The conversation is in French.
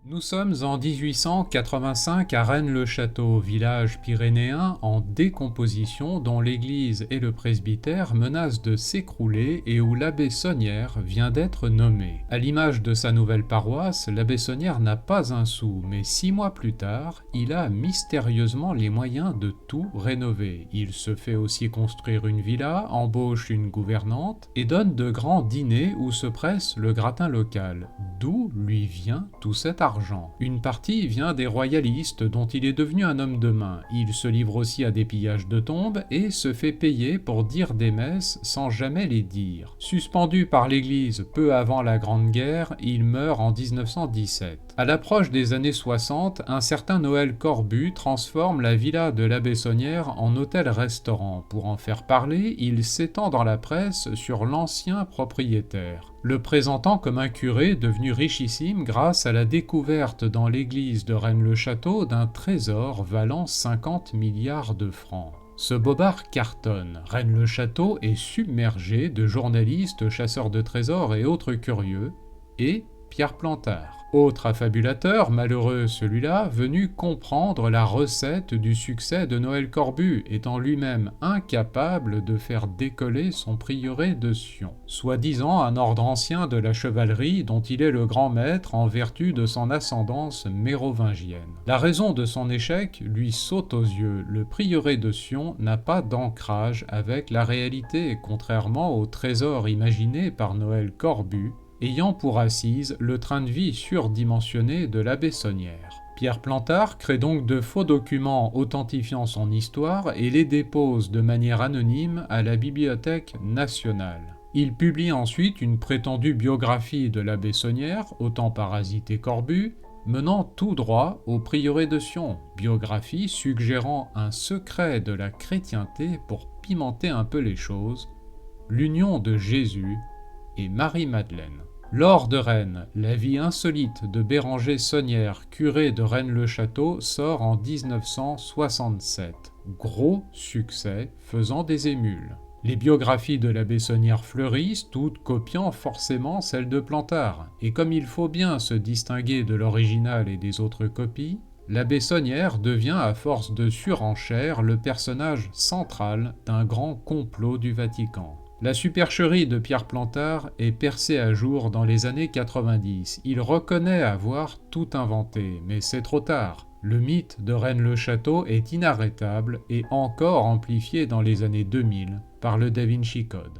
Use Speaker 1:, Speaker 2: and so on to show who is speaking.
Speaker 1: Nous sommes en 1885 à Rennes-le-Château, village pyrénéen en décomposition dont l'église et le presbytère menacent de s'écrouler et où l'abbé Sonnière vient d'être nommé. À l'image de sa nouvelle paroisse, l'abbé Sonnière n'a pas un sou, mais 6 mois plus tard, il a mystérieusement les moyens de tout rénover. Il se fait aussi construire une villa, embauche une gouvernante et donne de grands dîners où se presse le gratin local. D'où lui vient tout cet argent? Une partie vient des royalistes dont il est devenu un homme de main. Il se livre aussi à des pillages de tombes et se fait payer pour dire des messes sans jamais les dire. Suspendu par l'Église peu avant la Grande Guerre, il meurt en 1917. À l'approche des années 60, un certain Noël Corbu transforme la villa de l'abbé Sonnière en hôtel-restaurant. Pour en faire parler, il s'étend dans la presse sur l'ancien propriétaire, le présentant comme un curé devenu richissime grâce à la découverte dans l'église de Rennes-le-Château d'un trésor valant 50 milliards de francs. Ce bobard cartonne. Rennes-le-Château est submergé de journalistes, chasseurs de trésors et autres curieux, et Pierre Plantard. Autre affabulateur, malheureux celui-là, venu comprendre la recette du succès de Noël Corbu, étant lui-même incapable de faire décoller son prieuré de Sion, soi-disant un ordre ancien de la chevalerie dont il est le grand maître en vertu de son ascendance mérovingienne. La raison de son échec lui saute aux yeux. Le prieuré de Sion n'a pas d'ancrage avec la réalité, contrairement au trésor imaginé par Noël Corbu, ayant pour assise le train de vie surdimensionné de l'abbé Sonnière. Pierre Plantard crée donc de faux documents authentifiant son histoire et les dépose de manière anonyme à la Bibliothèque nationale. Il publie ensuite une prétendue biographie de l'abbé Sonnière, autant parasité Corbu, menant tout droit au prieuré de Sion, biographie suggérant un secret de la chrétienté pour pimenter un peu les choses, l'union de Jésus et Marie-Madeleine. Lors de Rennes, la vie insolite de Béranger Sonnière, curé de Rennes-le-Château, sort en 1967. Gros succès, faisant des émules. Les biographies de l'abbé Sonnière fleurissent, toutes copiant forcément celles de Plantard. Et comme il faut bien se distinguer de l'original et des autres copies, l'abbé Sonnière devient à force de surenchère le personnage central d'un grand complot du Vatican. La supercherie de Pierre Plantard est percée à jour dans les années 90. Il reconnaît avoir tout inventé, mais c'est trop tard. Le mythe de Rennes-le-Château est inarrêtable et encore amplifié dans les années 2000 par le Da Vinci Code.